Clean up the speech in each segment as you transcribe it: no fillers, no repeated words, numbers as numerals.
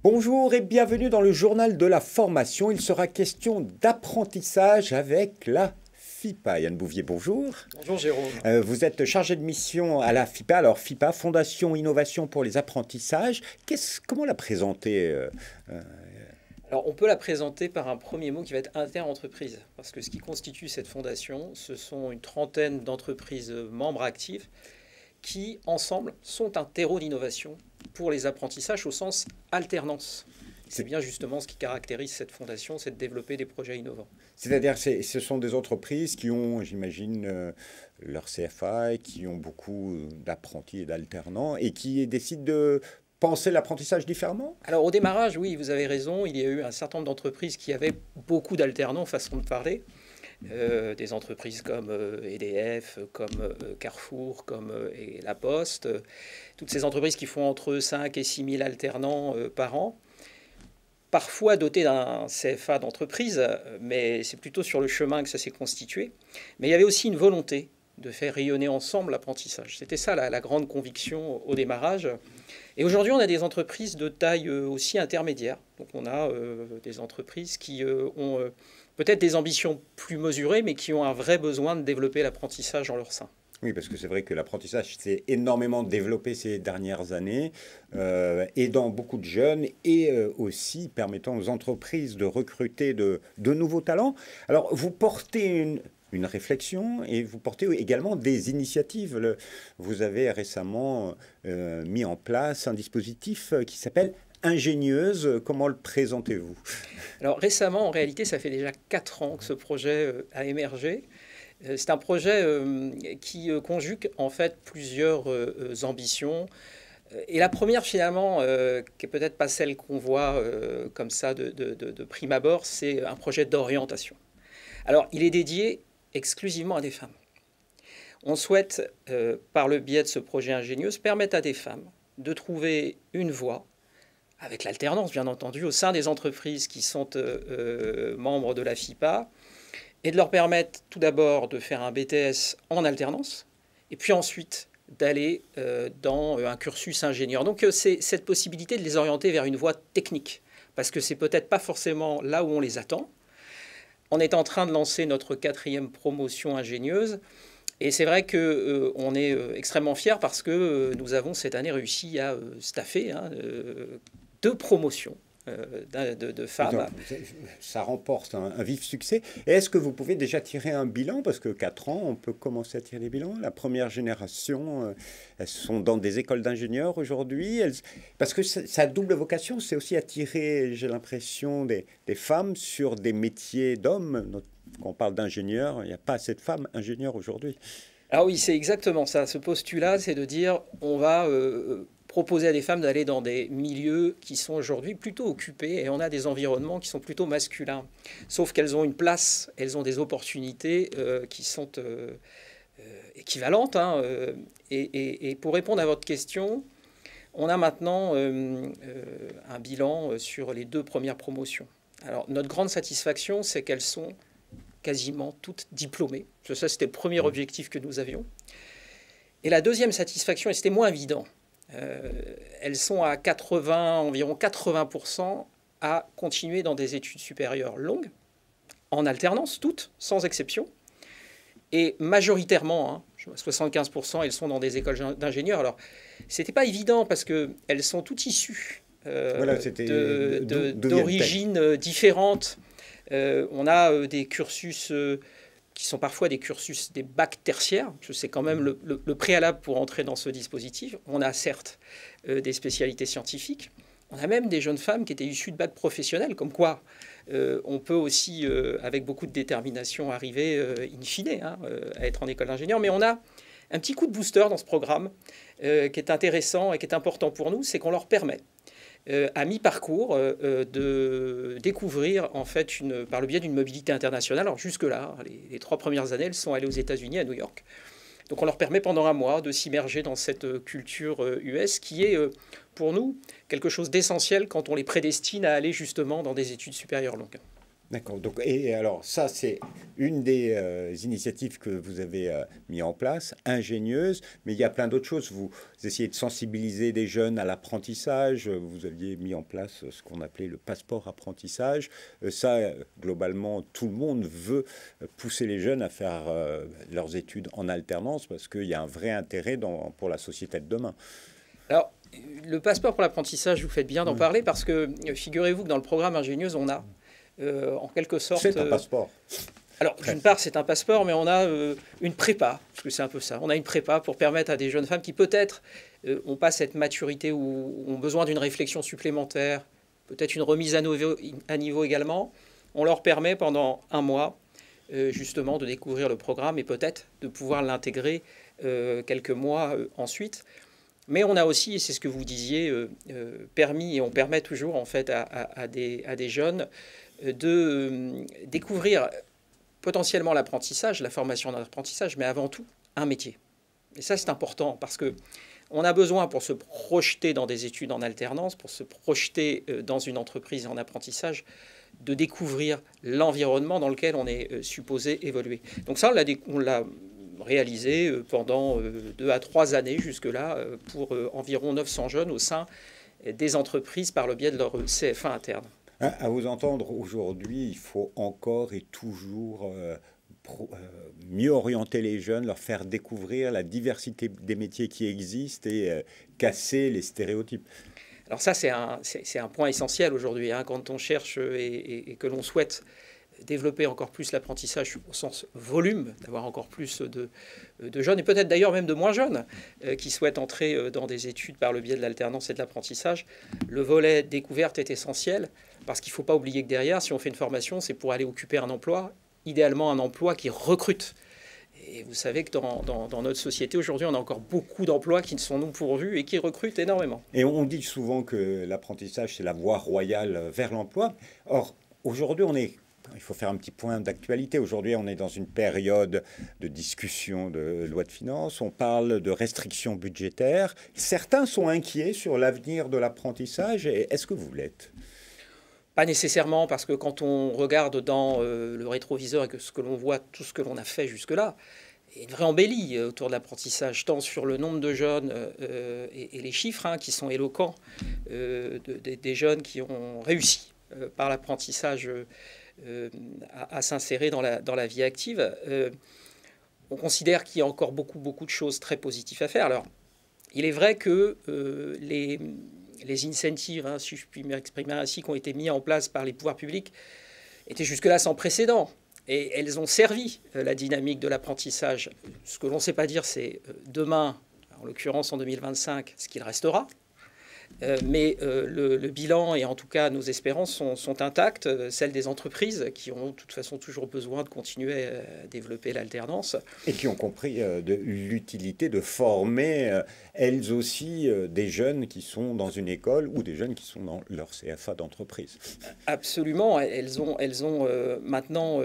Bonjour et bienvenue dans le journal de la formation. Il sera question d'apprentissage avec la FIPA. Yann Bouvier, bonjour. Bonjour Jérôme. Vous êtes chargé de mission à la FIPA. Alors FIPA, Fondation Innovation pour les apprentissages. Comment la présenter Alors on peut la présenter par un premier mot qui va être inter-entreprise. Parce que ce qui constitue cette fondation, ce sont une trentaine d'entreprises membres actives qui, ensemble, sont un terreau d'innovation pour les apprentissages au sens alternance. C'est bien justement ce qui caractérise cette fondation, c'est de développer des projets innovants. C'est-à-dire que ce sont des entreprises qui ont, j'imagine, leur CFA, et qui ont beaucoup d'apprentis et d'alternants, et qui décident de penser l'apprentissage différemment? Alors au démarrage, oui, vous avez raison, il y a eu un certain nombre d'entreprises qui avaient beaucoup d'alternants, façon de parler. Des entreprises comme EDF, comme Carrefour, comme et La Poste, toutes ces entreprises qui font entre 5 et 6 000 alternants par an, parfois dotées d'un CFA d'entreprise, mais c'est plutôt sur le chemin que ça s'est constitué. Mais il y avait aussi une volonté de faire rayonner ensemble l'apprentissage. C'était ça la grande conviction au démarrage. Et aujourd'hui, on a des entreprises de taille aussi intermédiaire. Donc on a des entreprises qui ont peut-être des ambitions plus mesurées, mais qui ont un vrai besoin de développer l'apprentissage en leur sein. Oui, parce que c'est vrai que l'apprentissage s'est énormément développé ces dernières années, aidant beaucoup de jeunes et aussi permettant aux entreprises de recruter de nouveaux talents. Alors, vous portez une réflexion et vous portez également des initiatives. Vous avez récemment mis en place un dispositif qui s'appelle Ingénieuse. Comment le présentez-vous? Alors récemment, en réalité, ça fait déjà 4 ans que ce projet a émergé. C'est un projet qui conjugue en fait plusieurs ambitions. Et la première, finalement, qui est peut-être pas celle qu'on voit comme ça de prime abord, c'est un projet d'orientation. Alors, il est dédié exclusivement à des femmes. On souhaite, par le biais de ce projet Ingénieuse, permettre à des femmes de trouver une voie, avec l'alternance, bien entendu, au sein des entreprises qui sont membres de la FIPA, et de leur permettre tout d'abord de faire un BTS en alternance, et puis ensuite d'aller dans un cursus ingénieur. Donc c'est cette possibilité de les orienter vers une voie technique, parce que c'est peut-être pas forcément là où on les attend. On est en train de lancer notre 4e promotion ingénieuse, et c'est vrai qu'on est extrêmement fiers parce que nous avons cette année réussi à staffer 2 promotions de femmes. Ça remporte un vif succès. Et est-ce que vous pouvez déjà tirer un bilan? Parce que 4 ans, on peut commencer à tirer des bilans. La première génération, elles sont dans des écoles d'ingénieurs aujourd'hui. Parce que sa double vocation, c'est aussi attirer, j'ai l'impression, des femmes sur des métiers d'hommes. Quand on parle d'ingénieurs, il n'y a pas assez de femmes ingénieurs aujourd'hui. Alors oui, c'est exactement ça. Ce postulat, c'est de dire on va proposer à des femmes d'aller dans des milieux qui sont aujourd'hui plutôt occupés et on a des environnements qui sont plutôt masculins. Sauf qu'elles ont une place, elles ont des opportunités qui sont équivalentes. Et pour répondre à votre question, on a maintenant un bilan sur les 2 premières promotions. Alors notre grande satisfaction, c'est qu'elles sont quasiment toutes diplômées. Ça, c'était le premier objectif que nous avions. Et la deuxième satisfaction, et c'était moins évident, elles sont à environ 80% à continuer dans des études supérieures longues, en alternance, toutes, sans exception. Et majoritairement, 75%, elles sont dans des écoles d'ingénieurs. Alors, ce n'était pas évident parce qu'elles sont toutes issues d'origines différentes. On a des cursus qui sont parfois des cursus, des bacs tertiaires. C'est quand même le préalable pour entrer dans ce dispositif. On a certes des spécialités scientifiques. On a même des jeunes femmes qui étaient issues de bacs professionnels, comme quoi on peut aussi, avec beaucoup de détermination, arriver, in fine, à être en école d'ingénieur. Mais on a un petit coup de booster dans ce programme qui est intéressant et qui est important pour nous, c'est qu'on leur permet à mi-parcours de découvrir, en fait, par le biais d'une mobilité internationale. Alors jusque-là, les 3 premières années, elles sont allées aux États-Unis, à New York. Donc on leur permet pendant un mois de s'immerger dans cette culture US qui est, pour nous, quelque chose d'essentiel quand on les prédestine à aller justement dans des études supérieures longues. D'accord. Donc, et alors, ça, c'est une des initiatives que vous avez mis en place, ingénieuse, mais il y a plein d'autres choses. Vous essayez de sensibiliser des jeunes à l'apprentissage. Vous aviez mis en place ce qu'on appelait le passeport apprentissage. Ça, globalement, tout le monde veut pousser les jeunes à faire leurs études en alternance parce qu'il y a un vrai intérêt pour la société de demain. Alors, le passeport pour l'apprentissage, vous faites bien d'en parler parce que figurez-vous que dans le programme ingénieuse, on a en quelque sorte... C'est un passeport. Alors, d'une part, c'est un passeport, mais on a une prépa, parce que c'est un peu ça. On a une prépa pour permettre à des jeunes femmes qui peut-être n'ont pas cette maturité ou ont besoin d'une réflexion supplémentaire, peut-être une remise à niveau également. On leur permet pendant un mois, justement, de découvrir le programme et peut-être de pouvoir l'intégrer quelques mois ensuite. Mais on a aussi, et c'est ce que vous disiez, permis, et on permet toujours en fait à des jeunes de découvrir potentiellement l'apprentissage, la formation dans l'apprentissage, mais avant tout un métier. Et ça, c'est important parce que on a besoin pour se projeter dans des études en alternance, pour se projeter dans une entreprise en apprentissage, de découvrir l'environnement dans lequel on est supposé évoluer. Donc ça, on l'a réalisé pendant 2 à 3 années jusque-là pour environ 900 jeunes au sein des entreprises par le biais de leur CFA interne. À vous entendre, aujourd'hui, il faut encore et toujours mieux orienter les jeunes, leur faire découvrir la diversité des métiers qui existent et casser les stéréotypes. Alors ça, c'est un point essentiel aujourd'hui, hein, quand on cherche et que l'on souhaite développer encore plus l'apprentissage au sens volume, d'avoir encore plus de jeunes, et peut-être d'ailleurs même de moins jeunes, qui souhaitent entrer dans des études par le biais de l'alternance et de l'apprentissage. Le volet découverte est essentiel, parce qu'il ne faut pas oublier que derrière, si on fait une formation, c'est pour aller occuper un emploi, idéalement un emploi qui recrute. Et vous savez que dans notre société, aujourd'hui, on a encore beaucoup d'emplois qui ne sont non pourvus et qui recrutent énormément. Et on dit souvent que l'apprentissage, c'est la voie royale vers l'emploi. Or, aujourd'hui, il faut faire un petit point d'actualité. Aujourd'hui, on est dans une période de discussion de loi de finances. On parle de restrictions budgétaires. Certains sont inquiets sur l'avenir de l'apprentissage. Est-ce que vous l'êtes ? Pas nécessairement, parce que quand on regarde dans le rétroviseur et que ce que l'on voit, tout ce que l'on a fait jusque-là, il y a une vraie embellie autour de l'apprentissage, tant sur le nombre de jeunes et les chiffres qui sont éloquents des jeunes qui ont réussi par l'apprentissage à s'insérer dans la vie active. On considère qu'il y a encore beaucoup de choses très positives à faire. Alors, il est vrai que les incentives, si je puis m'exprimer ainsi, qui ont été mis en place par les pouvoirs publics, étaient jusque-là sans précédent. Et elles ont servi la dynamique de l'apprentissage. Ce que l'on ne sait pas dire, c'est demain, en l'occurrence en 2025, ce qu'il restera. Mais le bilan et en tout cas nos espérances sont intactes, celles des entreprises qui ont de toute façon toujours besoin de continuer à développer l'alternance. Et qui ont compris l'utilité de former elles aussi des jeunes qui sont dans une école ou des jeunes qui sont dans leur CFA d'entreprise. Absolument, elles ont maintenant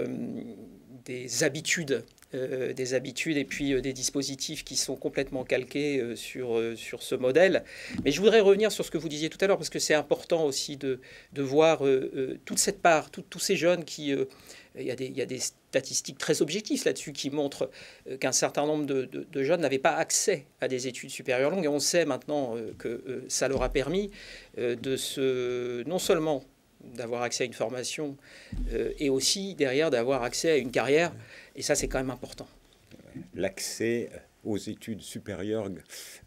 des habitudes et puis des dispositifs qui sont complètement calqués sur ce modèle. Mais je voudrais revenir sur ce que vous disiez tout à l'heure, parce que c'est important aussi de voir toute cette part, tous ces jeunes qui... il y a des statistiques très objectives là-dessus qui montrent qu'un certain nombre de jeunes n'avaient pas accès à des études supérieures longues. Et on sait maintenant que ça leur a permis non seulement d'avoir accès à une formation et aussi derrière d'avoir accès à une carrière. Et ça, c'est quand même important. L'accès aux études supérieures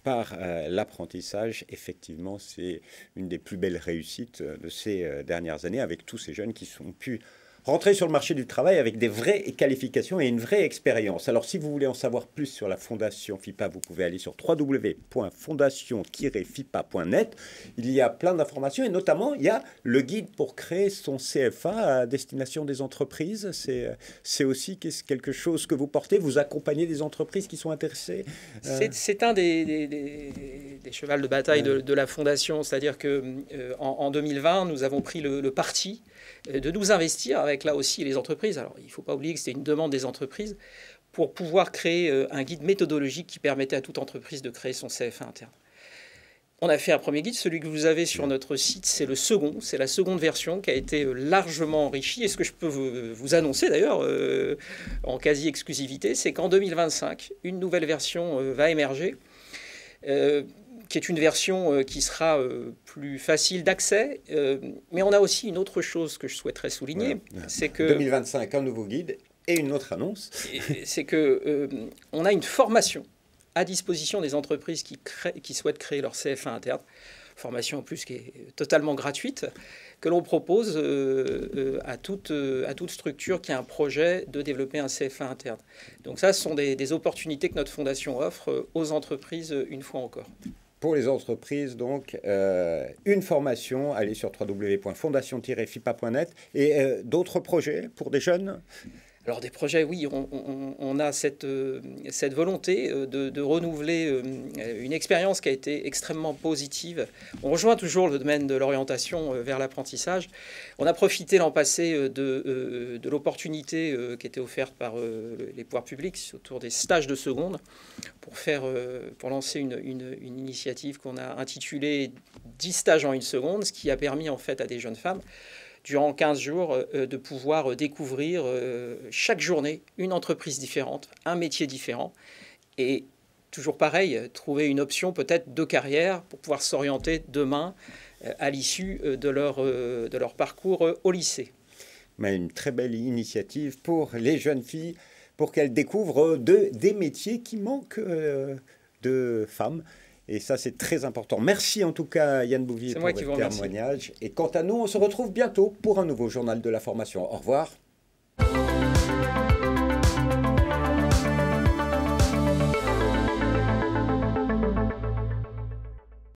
par l'apprentissage, effectivement, c'est une des plus belles réussites de ces dernières années avec tous ces jeunes qui sont pu rentrer sur le marché du travail avec des vraies qualifications et une vraie expérience. Alors, si vous voulez en savoir plus sur la Fondation FIPA, vous pouvez aller sur www.fondation-fipa.net. Il y a plein d'informations et notamment, il y a le guide pour créer son CFA à destination des entreprises. C'est aussi quelque chose que vous portez. Vous accompagnez des entreprises qui sont intéressées. C'est un des chevals de bataille de la Fondation. C'est-à-dire qu'en 2020, nous avons pris le parti de nous investir avec là aussi les entreprises. Alors, il ne faut pas oublier que c'était une demande des entreprises pour pouvoir créer un guide méthodologique qui permettait à toute entreprise de créer son CFA interne. On a fait un premier guide, celui que vous avez sur notre site, c'est le second, c'est la seconde version qui a été largement enrichie. Et ce que je peux vous annoncer d'ailleurs, en quasi-exclusivité, c'est qu'en 2025, une nouvelle version va émerger, qui est une version qui sera plus facile d'accès. Mais on a aussi une autre chose que je souhaiterais souligner, voilà. C'est que... 2025, un nouveau guide et une autre annonce. C'est qu'on a une formation à disposition des entreprises qui souhaitent créer leur CFA interne, formation en plus qui est totalement gratuite, que l'on propose à toute structure qui a un projet de développer un CFA interne. Donc ça, ce sont des opportunités que notre fondation offre aux entreprises une fois encore. Pour les entreprises, donc, une formation, allez sur www.fondation-fipa.net et d'autres projets pour des jeunes. Alors des projets, oui, on a cette volonté de renouveler une expérience qui a été extrêmement positive. On rejoint toujours le domaine de l'orientation vers l'apprentissage. On a profité l'an passé de l'opportunité qui était offerte par les pouvoirs publics autour des stages de seconde pour lancer une initiative qu'on a intitulée 10 stages en une seconde, ce qui a permis en fait à des jeunes femmes durant 15 jours, de pouvoir découvrir chaque journée une entreprise différente, un métier différent. Et toujours pareil, trouver une option peut-être de carrière pour pouvoir s'orienter demain à l'issue de leur parcours au lycée. Mais une très belle initiative pour les jeunes filles, pour qu'elles découvrent des métiers qui manquent de femmes. Et ça, c'est très important. Merci en tout cas, Yann Bouvier, pour votre témoignage. Et quant à nous, on se retrouve bientôt pour un nouveau journal de la formation. Au revoir.